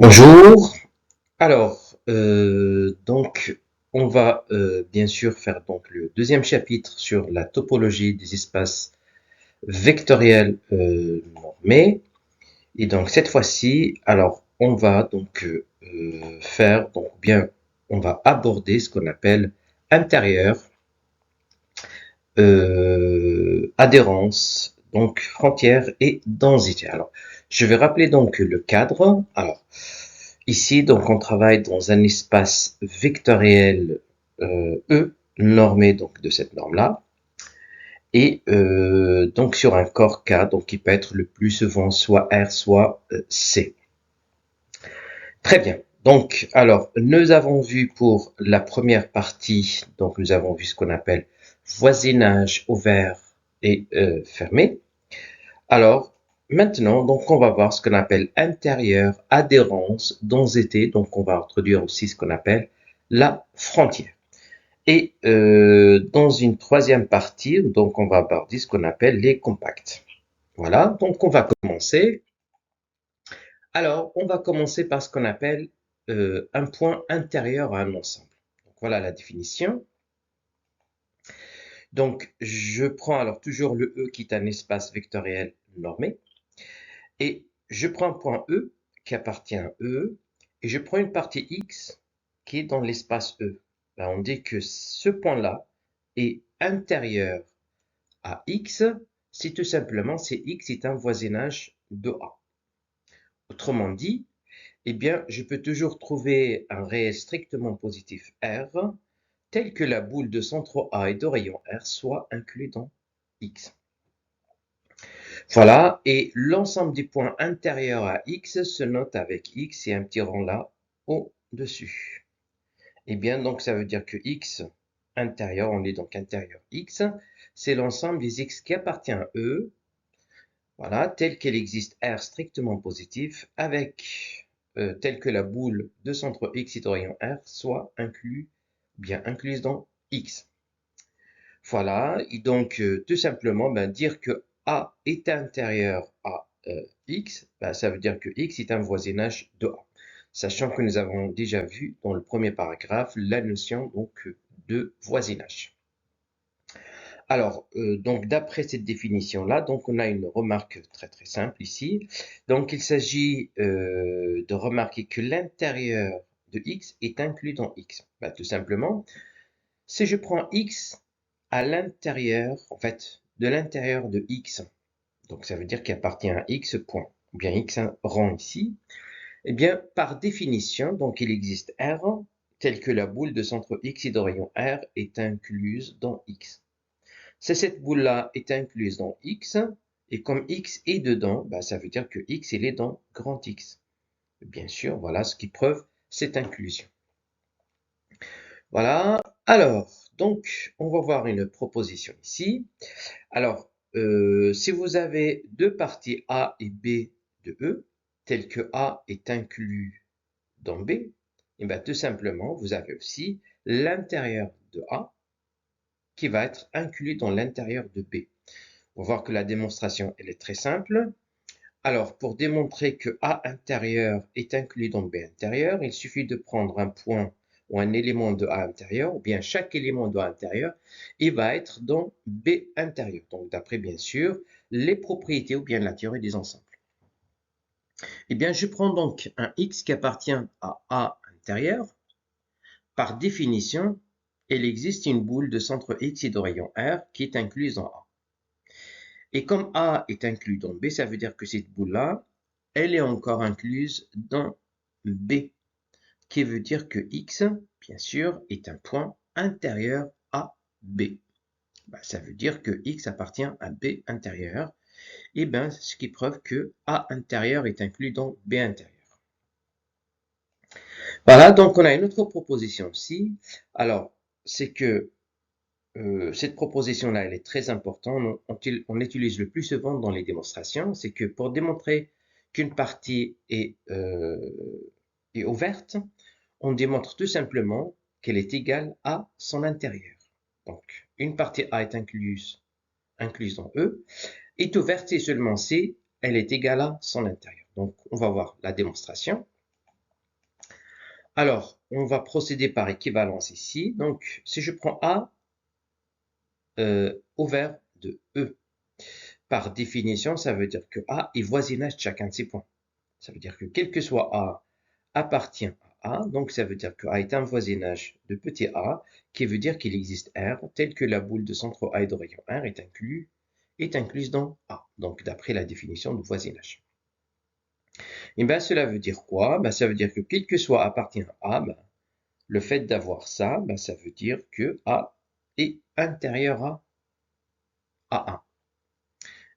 Bonjour. Alors, on va bien sûr faire donc le deuxième chapitre sur la topologie des espaces vectoriels normés. Et donc cette fois-ci, alors on va donc faire donc bien, on va aborder ce qu'on appelle intérieur, adhérence, donc frontière et densité. Alors, je vais rappeler donc le cadre. Alors, ici, donc, on travaille dans un espace vectoriel E, normé donc de cette norme-là, et donc sur un corps K, donc qui peut être le plus souvent soit R, soit C. Très bien. Donc, alors, nous avons vu pour la première partie, donc nous avons vu ce qu'on appelle voisinage ouvert et fermé. Alors, maintenant, donc, on va voir ce qu'on appelle intérieur, adhérence, densité. Donc, on va introduire aussi ce qu'on appelle la frontière. Et dans une troisième partie, donc, on va aborder ce qu'on appelle les compacts. Voilà, donc on va commencer. Alors, on va commencer par ce qu'on appelle un point intérieur à un ensemble. Donc, voilà la définition. Donc, je prends alors toujours le E qui est un espace vectoriel normé. Et je prends un point E qui appartient à E. Et je prends une partie X qui est dans l'espace E. Ben, on dit que ce point-là est intérieur à X si tout simplement c'est X est un voisinage de A. Autrement dit, eh bien, je peux toujours trouver un réel strictement positif R tel que la boule de centre A et de rayon R soit inclus dans X. Voilà, et l'ensemble des points intérieurs à X se note avec X et un petit rond là au-dessus. Eh bien, donc ça veut dire que X intérieur, on est donc intérieur X, c'est l'ensemble des X qui appartient à E, voilà, tel qu'elle existe R strictement positif, avec tel que la boule de centre X et de rayon R soit bien incluse dans X. Voilà, et donc tout simplement dire que A est intérieur à X, ça veut dire que X est un voisinage de A. Sachant que nous avons déjà vu dans le premier paragraphe la notion donc de voisinage. Alors, donc d'après cette définition-là, donc on a une remarque très très simple ici. Donc il s'agit de remarquer que l'intérieur de X est inclus dans X. Tout simplement, si je prends X à l'intérieur, en fait, de l'intérieur de X, donc ça veut dire qu'il appartient à X point, ou bien X rang ici, eh bien, par définition, donc il existe R, tel que la boule de centre X et de rayon R est incluse dans X. Si cette boule-là est incluse dans X, et comme X est dedans, ça veut dire que X il est dans grand X. Bien sûr, voilà ce qui prouve cette inclusion. Voilà. Alors, donc, on va voir une proposition ici. Alors, si vous avez deux parties A et B de E, telles que A est inclus dans B, et bien tout simplement, vous avez aussi l'intérieur de A qui va être inclus dans l'intérieur de B. On va voir que la démonstration, elle est très simple. Alors, pour démontrer que A intérieur est inclus dans B intérieur, il suffit de prendre un point ou un élément de A intérieur, ou bien chaque élément de A intérieur, il va être dans B intérieur. Donc, d'après, bien sûr, les propriétés ou bien la théorie des ensembles. Eh bien, je prends donc un X qui appartient à A intérieur. Par définition, il existe une boule de centre X et de rayon R qui est incluse en A. Et comme A est inclus dans B, ça veut dire que cette boule-là, elle est encore incluse dans B, qui veut dire que X, bien sûr, est un point intérieur à B. Ça veut dire que X appartient à B intérieur. Et bien, ce qui prouve que A intérieur est inclus dans B intérieur. Voilà, donc on a une autre proposition aussi. Alors, c'est que cette proposition-là, elle est très importante. On l'utilise le plus souvent dans les démonstrations. C'est que pour démontrer qu'une partie est ouverte, on démontre tout simplement qu'elle est égale à son intérieur. Donc, une partie A est incluse dans E, est ouverte et seulement si elle est égale à son intérieur. Donc, on va voir la démonstration. Alors, on va procéder par équivalence ici. Donc, si je prends A ouvert de E, par définition, ça veut dire que A est voisinage de chacun de ces points. Ça veut dire que quel que soit A appartient à A, donc ça veut dire que A est un voisinage de petit a, qui veut dire qu'il existe R, tel que la boule de centre A et de rayon R est incluse dans A, donc d'après la définition de voisinage. Et bien cela veut dire quoi? Ben, ça veut dire que quel que soit appartient à A, ben, le fait d'avoir ça, ben, ça veut dire que A est intérieur à A1.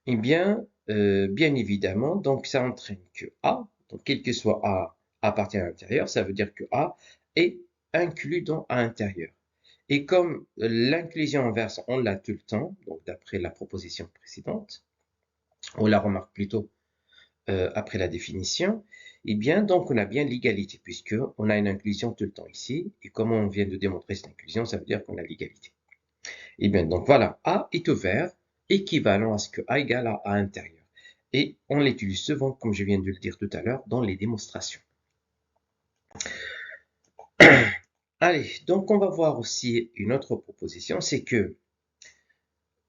Eh bien, bien évidemment, donc ça entraîne que A, donc quel que soit A appartient à l'intérieur, ça veut dire que A est inclus dans A intérieur. Et comme l'inclusion inverse, on l'a tout le temps, donc d'après la proposition précédente, on la remarque plutôt après la définition, eh bien, donc on a bien l'égalité, puisque on a une inclusion tout le temps ici, et comme on vient de démontrer cette inclusion, ça veut dire qu'on a l'égalité. Eh bien, donc voilà, A est ouvert, équivalent à ce que A égale à A intérieur. Et on l'utilise souvent, comme je viens de le dire tout à l'heure, dans les démonstrations. Allez, donc on va voir aussi une autre proposition, c'est que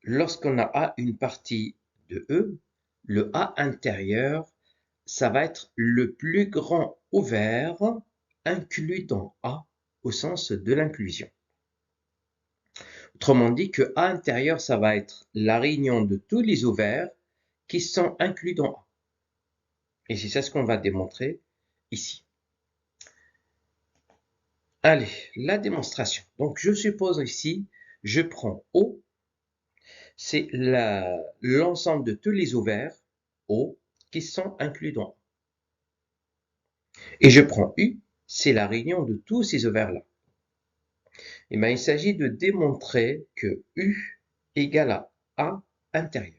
lorsqu'on a A une partie de E, le A intérieur, ça va être le plus grand ouvert inclus dans A au sens de l'inclusion. Autrement dit que A intérieur, ça va être la réunion de tous les ouverts qui sont inclus dans A. Et c'est ça ce qu'on va démontrer ici. Allez, la démonstration. Donc, je suppose ici, je prends O, c'est l'ensemble de tous les ouverts O qui sont inclus dans A. Et je prends U, c'est la réunion de tous ces ouverts-là. Et bien, il s'agit de démontrer que U égale à A intérieur.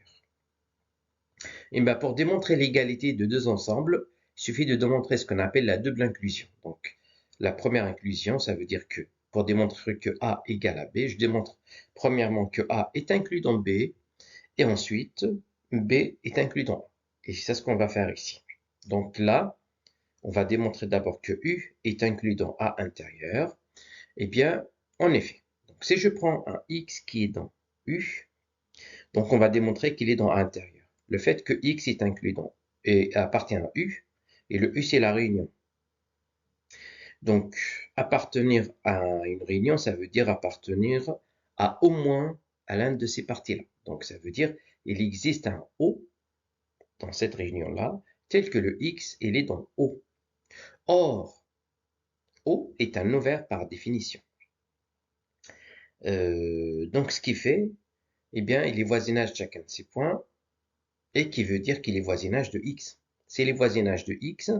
Et bien, pour démontrer l'égalité de deux ensembles, il suffit de démontrer ce qu'on appelle la double inclusion. Donc, la première inclusion, ça veut dire que pour démontrer que A égale à B, je démontre premièrement que A est inclus dans B, et ensuite B est inclus dans A. Et c'est ça ce qu'on va faire ici. Donc là, on va démontrer d'abord que U est inclus dans A intérieur. Eh bien, en effet, donc si je prends un X qui est dans U, donc on va démontrer qu'il est dans A intérieur. Le fait que X est inclus dans et appartient à U, et le U c'est la réunion. Donc, appartenir à une réunion, ça veut dire appartenir à au moins à l'un de ces parties-là. Donc, ça veut dire il existe un O dans cette réunion-là, tel que le X, il est dans O. Or, O est un ouvert par définition. Donc, ce qui fait, eh bien, il est voisinage de chacun de ces points, et qui veut dire qu'il est voisinage de X. S'il est voisinage de X,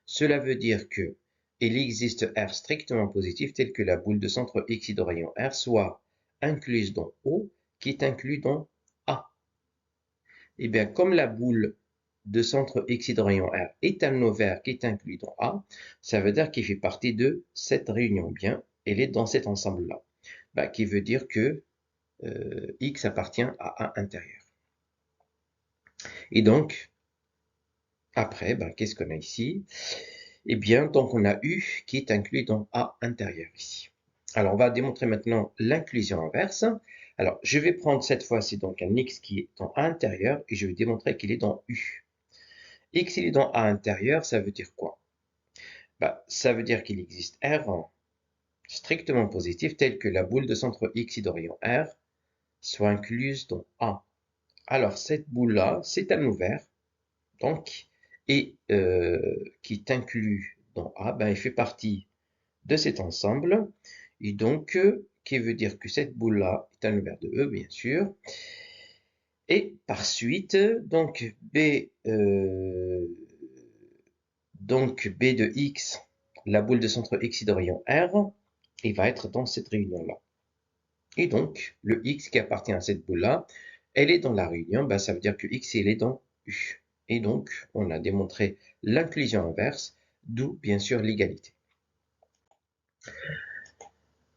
cela veut dire que il existe R strictement positif tel que la boule de centre X de rayon R soit incluse dans O, qui est inclus dans A. Et bien, comme la boule de centre X de rayon R est un ouvert qui est inclus dans A, ça veut dire qu'il fait partie de cette réunion. Bien, elle est dans cet ensemble-là, qui veut dire que X appartient à A intérieur. Et donc, après, qu'est-ce qu'on a ici? Eh bien, donc on a U qui est inclus dans A intérieur ici. Alors, on va démontrer maintenant l'inclusion inverse. Alors, je vais prendre cette fois-ci donc un X qui est dans A intérieur et je vais démontrer qu'il est dans U. X il est dans A intérieur, ça veut dire quoi? Ça veut dire qu'il existe R strictement positif tel que la boule de centre X de rayon R soit incluse dans A. Alors, cette boule-là, c'est un ouvert, donc, et qui est inclus dans A, il fait partie de cet ensemble, et donc, qui veut dire que cette boule-là est un ouvert de E, bien sûr, et par suite, donc B de X, la boule de centre X de rayon R, il va être dans cette réunion-là. Et donc, le X qui appartient à cette boule-là, elle est dans la réunion, ça veut dire que X, il est dans U. Et donc, on a démontré l'inclusion inverse, d'où bien sûr l'égalité.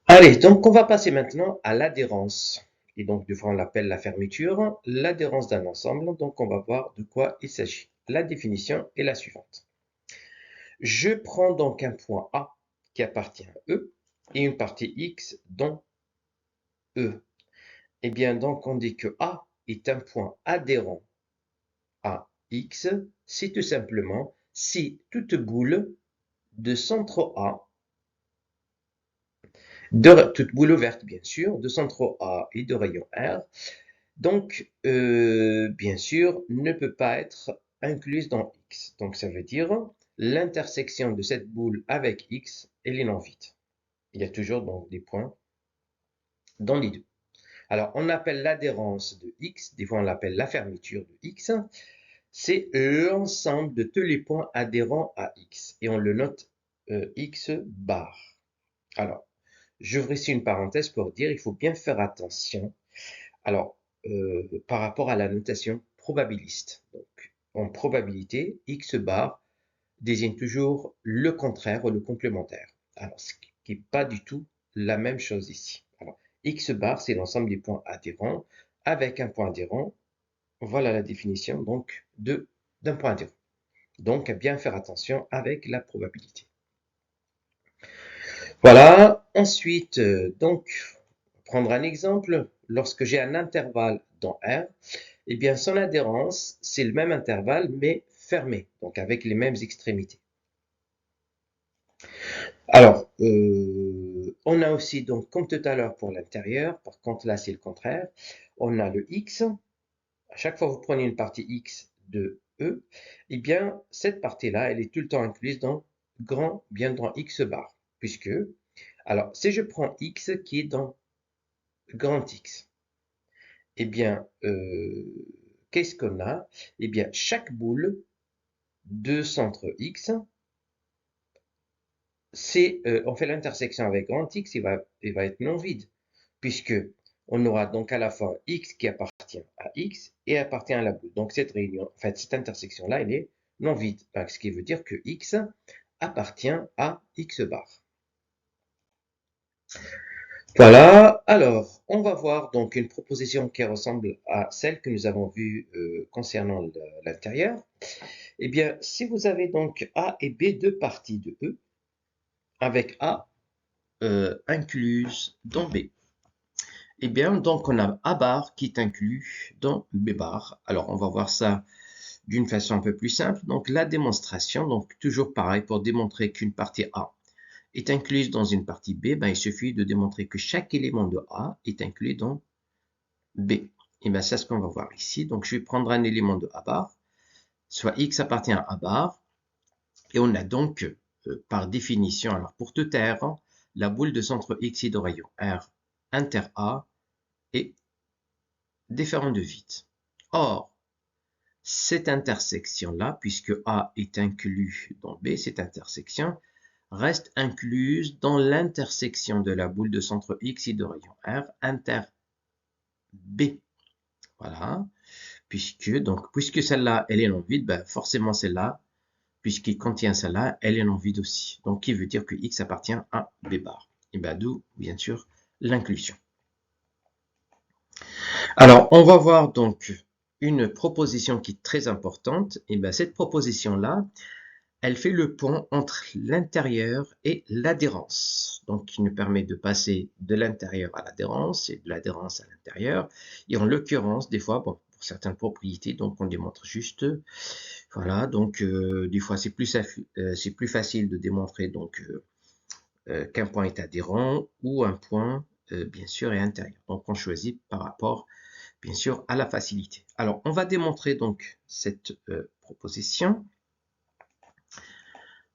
Allez, donc on va passer maintenant à l'adhérence. Et donc, devant on l'appelle la fermeture, l'adhérence d'un ensemble. Donc, on va voir de quoi il s'agit. La définition est la suivante. Je prends donc un point A qui appartient à E et une partie X dans E. Eh bien, donc, on dit que A est un point adhérent à X, c'est tout simplement si toute boule de centre A, toute boule ouverte bien sûr, de centre A et de rayon R, donc bien sûr ne peut pas être incluse dans X. Donc ça veut dire l'intersection de cette boule avec X, elle est non vide. Il y a toujours donc des points dans les deux. Alors on appelle l'adhérence de X, des fois on l'appelle la fermeture de X, c'est l'ensemble de tous les points adhérents à X. Et on le note X bar. Alors, j'ouvre ici une parenthèse pour dire il faut bien faire attention. Alors, par rapport à la notation probabiliste. Donc, en probabilité, X bar désigne toujours le contraire ou le complémentaire. Alors, ce qui n'est pas du tout la même chose ici. Alors, X bar, c'est l'ensemble des points adhérents avec un point adhérent. Voilà la définition donc d'un point adhérent. Donc, à bien faire attention avec la probabilité. Voilà. Ensuite, donc, prendre un exemple. Lorsque j'ai un intervalle dans R, eh bien, son adhérence, c'est le même intervalle, mais fermé, donc avec les mêmes extrémités. Alors, on a aussi, donc, comme tout à l'heure pour l'intérieur, par contre, là, c'est le contraire. On a le X. À chaque fois que vous prenez une partie X de E, eh bien, cette partie-là, elle est tout le temps incluse dans bien dans X bar. Puisque, alors, si je prends X qui est dans grand X, eh bien, qu'est-ce qu'on a? Eh bien, chaque boule de centre X, on fait l'intersection avec grand X, il va être non vide, puisque on aura donc à la fois X qui appartient à X et appartient à la boule. Donc cette réunion, en fait, cette intersection-là, elle est non vide, ce qui veut dire que X appartient à X bar. Voilà, alors on va voir donc une proposition qui ressemble à celle que nous avons vue concernant l'intérieur. Eh bien, si vous avez donc A et B, deux parties de E, avec A incluse dans B. Eh bien, donc on a A bar qui est inclus dans B bar. Alors, on va voir ça d'une façon un peu plus simple. Donc, la démonstration, donc toujours pareil, pour démontrer qu'une partie A est incluse dans une partie B, ben, il suffit de démontrer que chaque élément de A est inclus dans B. Et bien, c'est ce qu'on va voir ici. Donc, je vais prendre un élément de A bar, soit X appartient à A bar, et on a donc, par définition, alors pour tout R, la boule de centre X et de rayon R inter A est différente de vide. Or, cette intersection-là, puisque A est inclus dans B, cette intersection reste incluse dans l'intersection de la boule de centre X et de rayon R inter B. Voilà. Puisque celle-là, elle est non vide, ben forcément celle-là, puisqu'il contient celle-là, elle est non vide aussi. Donc, qui veut dire que X appartient à B bar. Et bien, d'où, bien sûr, l'inclusion. Alors, on va voir donc une proposition qui est très importante. Et bien, cette proposition-là, elle fait le pont entre l'intérieur et l'adhérence. Donc, qui nous permet de passer de l'intérieur à l'adhérence et de l'adhérence à l'intérieur. Et en l'occurrence, des fois, bon, pour certaines propriétés, donc on démontre juste, voilà, donc des fois c'est plus facile de démontrer donc qu'un point est adhérent ou un point, bien sûr, est intérieur. Donc on choisit par rapport, bien sûr, à la facilité. Alors, on va démontrer donc cette proposition.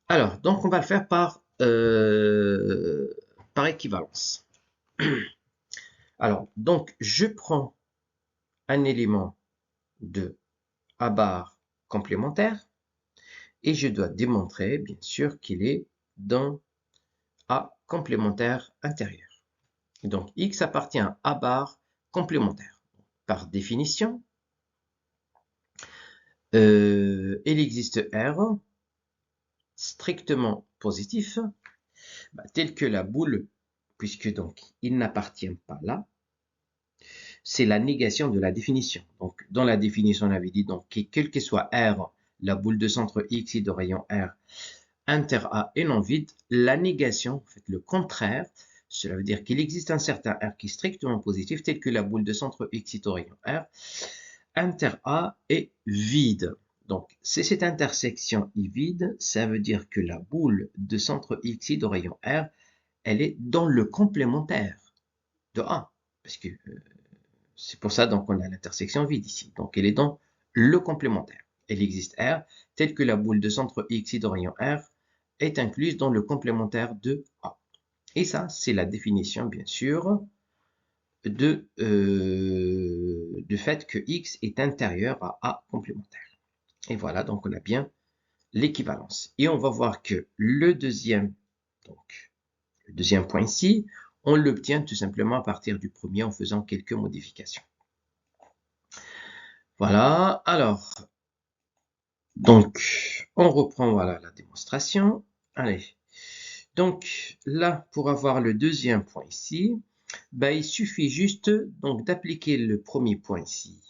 Alors, donc on va le faire par équivalence. Alors, donc je prends un élément de A bar complémentaire et je dois démontrer, bien sûr, qu'il est dans A complémentaire intérieur. Donc, X appartient à A bar complémentaire. Par définition, il existe R strictement positif, tel que la boule, puisque donc il n'appartient pas là, c'est la négation de la définition. Donc, dans la définition, on avait dit donc quel que soit R, la boule de centre X et de rayon R inter A et non vide, la négation, en fait, le contraire, cela veut dire qu'il existe un certain R qui est strictement positif, tel que la boule de centre X est au rayon R. Inter A est vide. Donc, si cette intersection est vide, ça veut dire que la boule de centre X est au rayon R, elle est dans le complémentaire de A. Parce que c'est pour ça donc on a l'intersection vide ici. Donc, elle est dans le complémentaire. Elle existe R, tel que la boule de centre X est au rayon R est incluse dans le complémentaire de A. Et ça, c'est la définition, bien sûr, du fait que X est intérieur à A complémentaire. Et voilà, donc on a bien l'équivalence. Et on va voir que le deuxième point ici, on l'obtient tout simplement à partir du premier en faisant quelques modifications. Voilà, alors, donc, on reprend voilà la démonstration. Allez, donc là, pour avoir le deuxième point ici, ben, il suffit juste donc d'appliquer le premier point ici.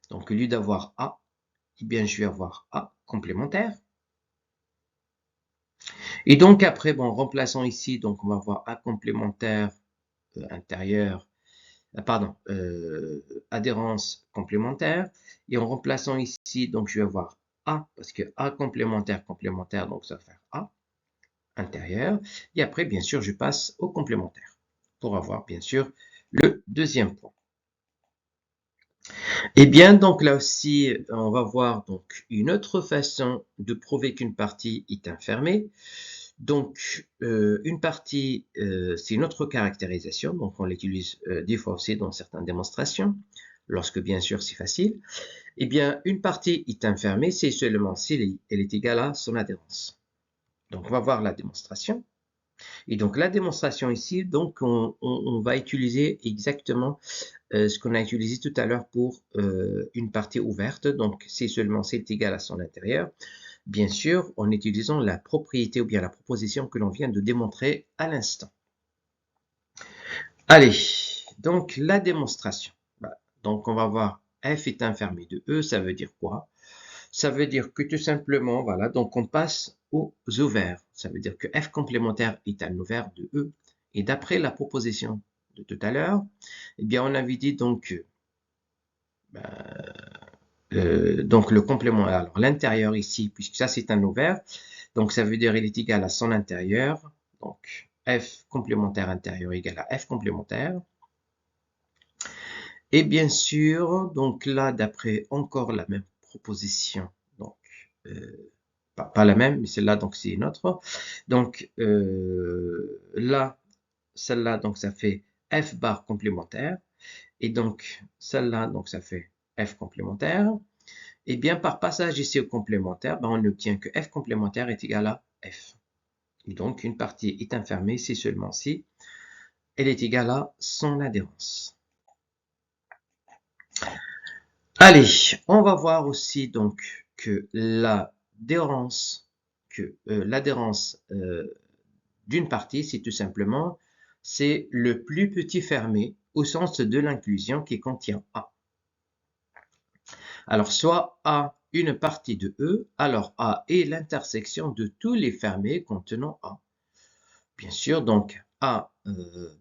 Donc, au lieu d'avoir A, eh bien, je vais avoir A complémentaire. Et donc, après, bon, remplaçant ici, donc on va avoir A complémentaire intérieur, pardon, adhérence complémentaire. Et en remplaçant ici, donc je vais avoir A, parce que A complémentaire, complémentaire, donc ça va faire A intérieur. Et après, bien sûr, je passe au complémentaire pour avoir, bien sûr, le deuxième point. Et bien, donc là aussi, on va voir donc une autre façon de prouver qu'une partie est infermée. Donc, une partie, c'est une autre caractérisation, donc on l'utilise des fois aussi dans certaines démonstrations, lorsque bien sûr c'est facile. Eh bien, une partie est infermée, c'est seulement si elle est égale à son adhérence. Donc, on va voir la démonstration. Et donc, la démonstration ici, donc on va utiliser exactement ce qu'on a utilisé tout à l'heure pour une partie ouverte. Donc, c'est seulement si elle est égale à son intérieur. Bien sûr, en utilisant la propriété ou bien la proposition que l'on vient de démontrer à l'instant. Allez, donc la démonstration. Donc, on va voir f est infermé de E, ça veut dire quoi? Ça veut dire que tout simplement, voilà, donc on passe aux ouvers. Ça veut dire que f complémentaire est un ouvert de E. Et d'après la proposition de tout à l'heure, eh bien, on avait dit donc, donc le complément, alors l'intérieur ici, puisque ça c'est un ouvert, donc ça veut dire il est égal à son intérieur, donc f complémentaire intérieur égale à f complémentaire. Et bien sûr, donc là, d'après encore la même proposition, donc pas la même, mais celle-là, donc c'est une autre. Donc là, celle-là, donc ça fait f bar complémentaire. Et donc celle-là, donc ça fait f complémentaire. Et bien par passage ici au complémentaire, ben, on obtient que f complémentaire est égal à f. Et donc une partie est infermée, c'est seulement si elle est égale à son adhérence. Allez, on va voir aussi donc que l'adhérence d'une partie, c'est tout simplement c'est le plus petit fermé au sens de l'inclusion qui contient A. Alors soit A une partie de E, alors A est l'intersection de tous les fermés contenant A. Bien sûr, donc A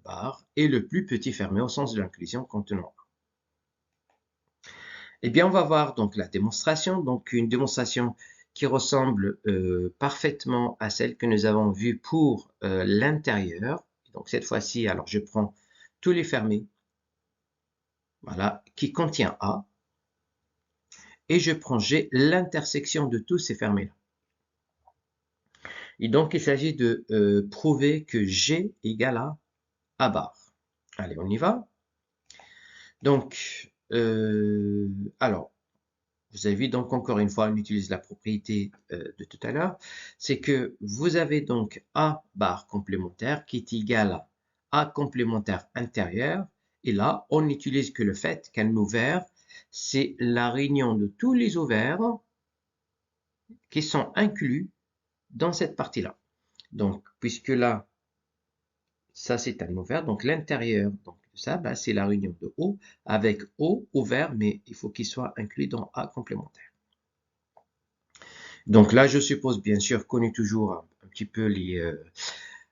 bar est le plus petit fermé au sens de l'inclusion contenant A. Eh bien, on va voir donc la démonstration, donc une démonstration qui ressemble parfaitement à celle que nous avons vue pour l'intérieur. Donc cette fois-ci, alors je prends tous les fermés, voilà, qui contient A, et je prends G, l'intersection de tous ces fermés-là. Et donc il s'agit de prouver que G égale à A bar. Allez, on y va. Donc, alors, vous avez vu donc encore une fois, on utilise la propriété de tout à l'heure, c'est que vous avez donc A bar complémentaire qui est égal à A complémentaire intérieur. Et là, on n'utilise que le fait qu'un ouvert, c'est la réunion de tous les ouverts qui sont inclus dans cette partie-là. Donc, puisque là, ça c'est un ouvert, donc l'intérieur donc de ça, ben, c'est la réunion de O avec O ouvert, mais il faut qu'il soit inclus dans A complémentaire. Donc là, je suppose bien sûr qu'on est toujours un petit peu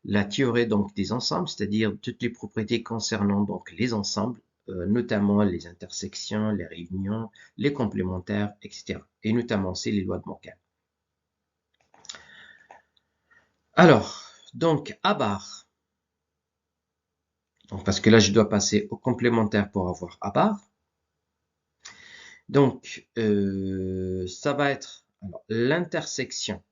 la théorie donc des ensembles, c'est-à-dire toutes les propriétés concernant donc les ensembles, notamment les intersections, les réunions, les complémentaires, etc. Et notamment c'est les lois de Morgan. Alors, donc A bar. Donc, parce que là, je dois passer au complémentaire pour avoir A bar. Donc, ça va être l'intersection.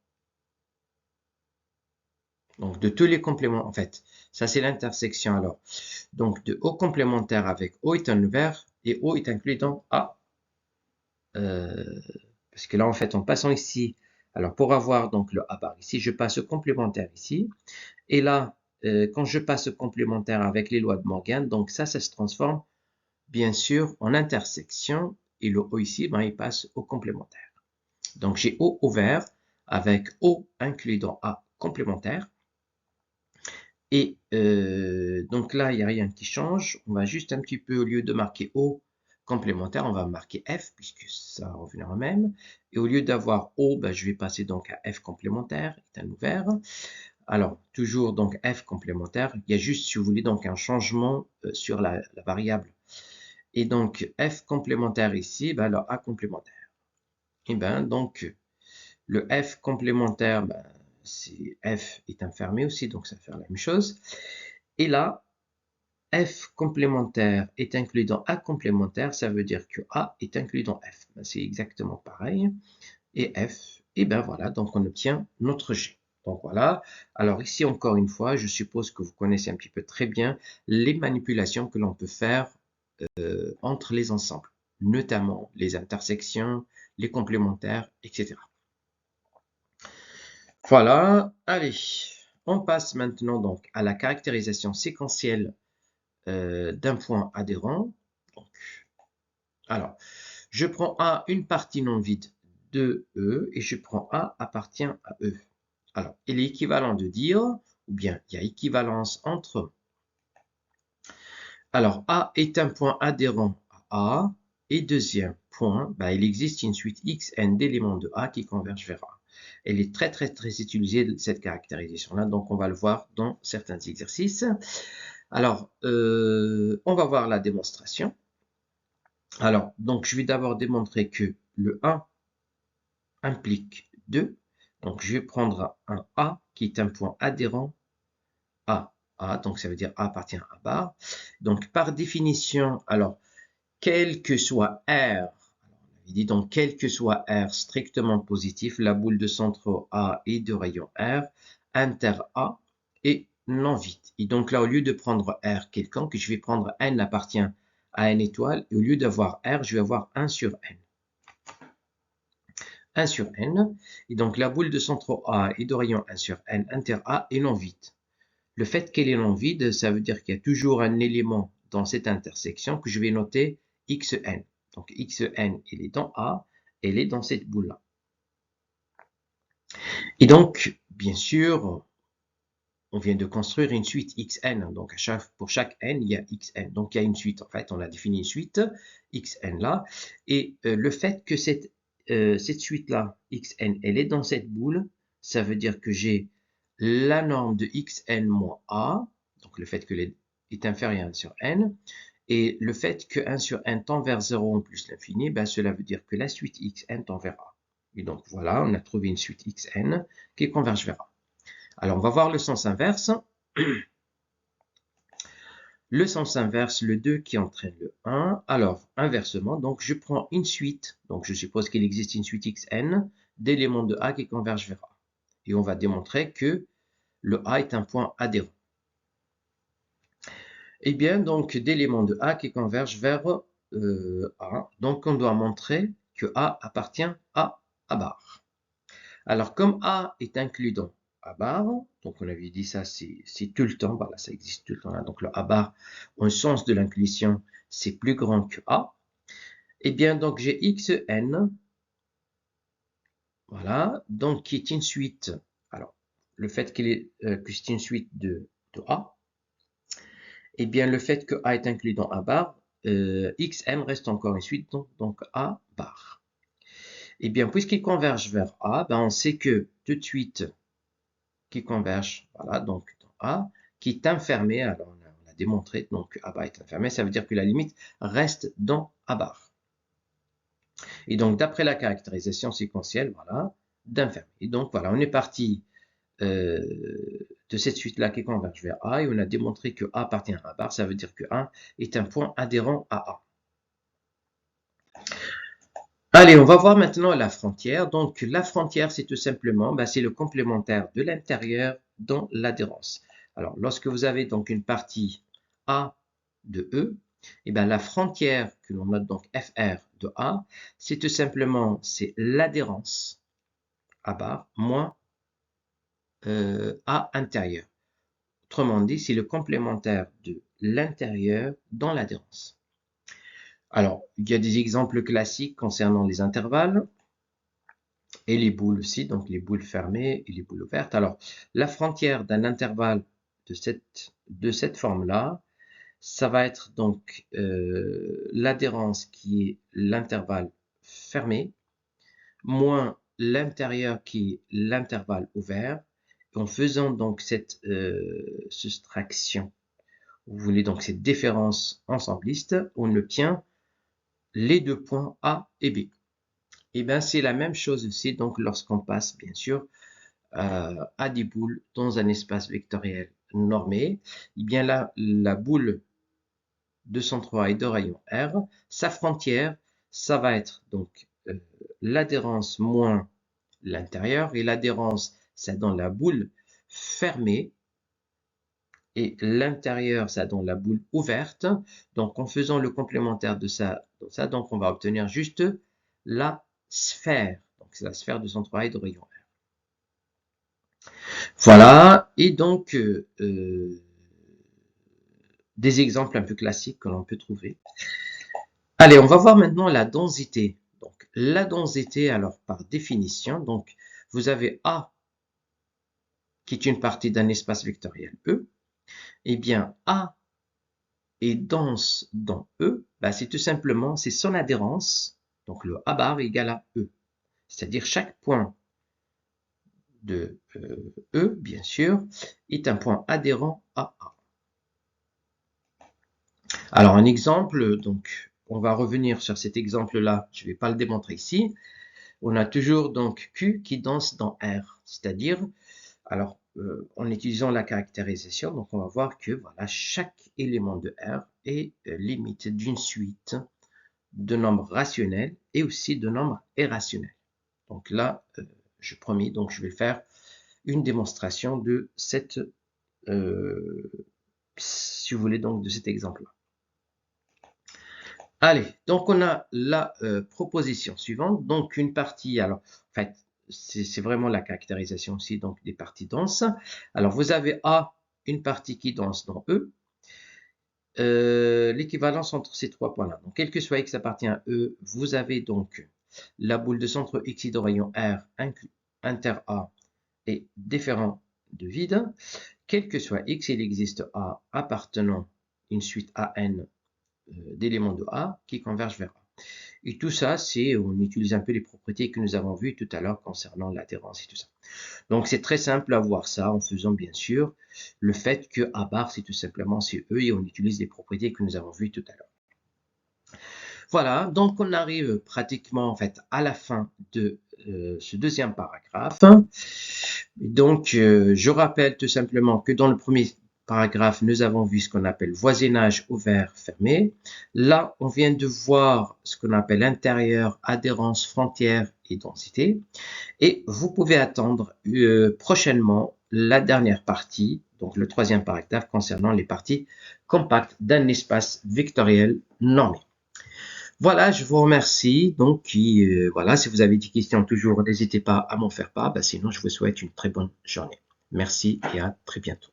Donc, de tous les compléments, en fait, ça c'est l'intersection alors. Donc, de O complémentaire avec O est un ouvert et O est inclus dans A. Parce que là, en fait, en passant ici, alors pour avoir donc le A bar ici, je passe au complémentaire ici. Et là, quand je passe au complémentaire avec les lois de Morgan, donc ça se transforme bien sûr en intersection. Et le O ici, ben, il passe au complémentaire. Donc j'ai O ouvert avec O inclus dans A complémentaire. Et donc là, il n'y a rien qui change. On va juste un petit peu, au lieu de marquer O complémentaire, on va marquer F, puisque ça reviendra même. Et au lieu d'avoir O, ben, je vais passer donc à F complémentaire, est un ouvert. Alors, toujours donc F complémentaire. Il y a juste, si vous voulez, donc un changement sur la variable. Et donc, F complémentaire ici, ben, alors A complémentaire. Et ben donc, le F complémentaire, ben, F est un fermé aussi, donc ça va faire la même chose. Et là, F complémentaire est inclus dans A complémentaire, ça veut dire que A est inclus dans F. Ben, c'est exactement pareil. Et F, et ben voilà, donc on obtient notre G. Donc voilà. Alors ici, encore une fois, je suppose que vous connaissez un petit peu très bien les manipulations que l'on peut faire entre les ensembles, notamment les intersections, les complémentaires, etc. Voilà, allez, on passe maintenant donc à la caractérisation séquentielle d'un point adhérent. Donc, alors, je prends A une partie non vide de E et je prends A appartient à E. Alors, il est équivalent de dire, ou bien il y a équivalence entre. Alors, A est un point adhérent à A et deuxième point, ben, il existe une suite Xn d'éléments de A qui convergent vers A. Elle est très utilisée, cette caractérisation-là, donc on va le voir dans certains exercices. Alors, on va voir la démonstration. Alors, donc je vais d'abord démontrer que le 1 implique 2. Donc, je vais prendre un A qui est un point adhérent à A, donc ça veut dire A appartient à bar. Donc, par définition, alors, quel que soit R, il dit donc quel que soit R strictement positif, la boule de centre A et de rayon R, inter A est non vide. Et donc là, au lieu de prendre R quelconque, je vais prendre N appartient à N étoile, et au lieu d'avoir R, je vais avoir 1 sur N. 1 sur N, et donc la boule de centre A et de rayon 1 sur N, inter A est non vide. Le fait qu'elle est non vide, ça veut dire qu'il y a toujours un élément dans cette intersection que je vais noter Xn. Donc Xn, elle est dans A, elle est dans cette boule-là. Et donc, bien sûr, on vient de construire une suite Xn. Donc, pour chaque n, il y a Xn. Donc, il y a une suite. En fait, on a défini une suite Xn là. Et le fait que cette suite-là, Xn, elle est dans cette boule, ça veut dire que j'ai la norme de Xn moins A, donc le fait que est inférieur à 1 sur n, et le fait que 1 sur n tend vers 0 en plus l'infini, ben cela veut dire que la suite Xn tend vers A. Et donc voilà, on a trouvé une suite Xn qui converge vers A. Alors on va voir le sens inverse. Le sens inverse, le 2 qui entraîne le 1. Alors, inversement, donc je prends une suite, donc je suppose qu'il existe une suite Xn d'éléments de A qui convergent vers A. Et on va démontrer que le A est un point adhérent. Eh bien, donc, d'éléments de A qui convergent vers A. Donc, on doit montrer que A appartient à A bar. Alors, comme A est inclus dans A bar, donc on avait dit ça, c'est tout le temps, voilà, ça existe tout le temps là. Donc, le A bar, au sens de l'inclusion, c'est plus grand que A. Eh bien, donc, j'ai Xn, voilà, donc, qui est une suite. Alors, le fait que c'est une suite de A, eh bien, le fait que A est inclus dans A bar, Xn reste encore une suite, donc A bar. Eh bien, puisqu'il converge vers A, ben on sait que tout de suite, qui converge, voilà, donc dans A, qui est enfermé, alors on a démontré donc A bar est enfermé, ça veut dire que la limite reste dans A bar. Et donc, d'après la caractérisation séquentielle, voilà, d'enfermé. Et donc, voilà, on est parti de cette suite-là qui converge vers A, et on a démontré que A appartient à A bar, ça veut dire que A est un point adhérent à A. Allez, on va voir maintenant la frontière. Donc, la frontière, c'est tout simplement, c'est le complémentaire de l'intérieur dans l'adhérence. Alors, lorsque vous avez donc une partie A de E, et bien la frontière que l'on note donc FR de A, c'est tout simplement, c'est l'adhérence A bar moins A intérieur. Autrement dit, c'est le complémentaire de l'intérieur dans l'adhérence. Alors, il y a des exemples classiques concernant les intervalles et les boules aussi, donc les boules fermées et les boules ouvertes. Alors, la frontière d'un intervalle de cette forme-là, ça va être donc l'adhérence qui est l'intervalle fermé, moins l'intérieur qui est l'intervalle ouvert. En faisant donc cette soustraction, vous voulez donc cette différence ensembliste, on obtient les deux points A et B. Et bien c'est la même chose aussi donc lorsqu'on passe bien sûr à des boules dans un espace vectoriel normé. Et bien là, la boule de centre A et de rayon R, sa frontière, ça va être donc l'adhérence moins l'intérieur, et l'adhérence, c'est dans la boule fermée, et l'intérieur, ça dans la boule ouverte. Donc, en faisant le complémentaire de ça, donc on va obtenir juste la sphère. Donc, c'est la sphère de centre A et de rayon R. Voilà, et donc des exemples un peu classiques que l'on peut trouver. Allez, on va voir maintenant la densité. Donc, la densité, alors par définition, donc vous avez A qui est une partie d'un espace vectoriel E. Eh bien, A est dense dans E, c'est tout simplement, c'est son adhérence, donc le A bar égal à E. C'est-à-dire chaque point de E, bien sûr, est un point adhérent à A. Alors, un exemple, donc, on va revenir sur cet exemple-là, je ne vais pas le démontrer ici. On a toujours donc Q qui danse dans R, c'est-à-dire, alors, en utilisant la caractérisation, donc on va voir que voilà, chaque élément de R est limite d'une suite de nombres rationnels et aussi de nombres irrationnels. Donc là, je promis, donc je vais faire une démonstration de cette, si vous voulez, donc de cet exemple-là. Allez, donc on a la proposition suivante, donc une partie, alors en fait, c'est vraiment la caractérisation aussi donc des parties denses. Alors vous avez A, une partie qui danse dans E, l'équivalence entre ces trois points-là. Donc quel que soit X appartient à E, vous avez donc la boule de centre X de rayon R inter A est différent de vide. Quel que soit X, il existe A appartenant une suite AN d'éléments de A qui convergent vers A. Et tout ça, c'est, on utilise un peu les propriétés que nous avons vues tout à l'heure concernant l'adhérence et tout ça. Donc, c'est très simple à voir ça en faisant, bien sûr, le fait que A bar, c'est tout simplement c'est E et on utilise les propriétés que nous avons vues tout à l'heure. Voilà, donc on arrive pratiquement, en fait, à la fin de ce deuxième paragraphe. Donc, je rappelle tout simplement que dans le premier paragraphe, nous avons vu ce qu'on appelle voisinage ouvert-fermé. Là, on vient de voir ce qu'on appelle intérieur, adhérence, frontière et densité. Et vous pouvez attendre prochainement la dernière partie, donc le troisième paragraphe concernant les parties compactes d'un espace vectoriel normé. Voilà, je vous remercie. Donc, voilà, si vous avez des questions, toujours, n'hésitez pas à m'en faire part. Sinon, je vous souhaite une très bonne journée. Merci et à très bientôt.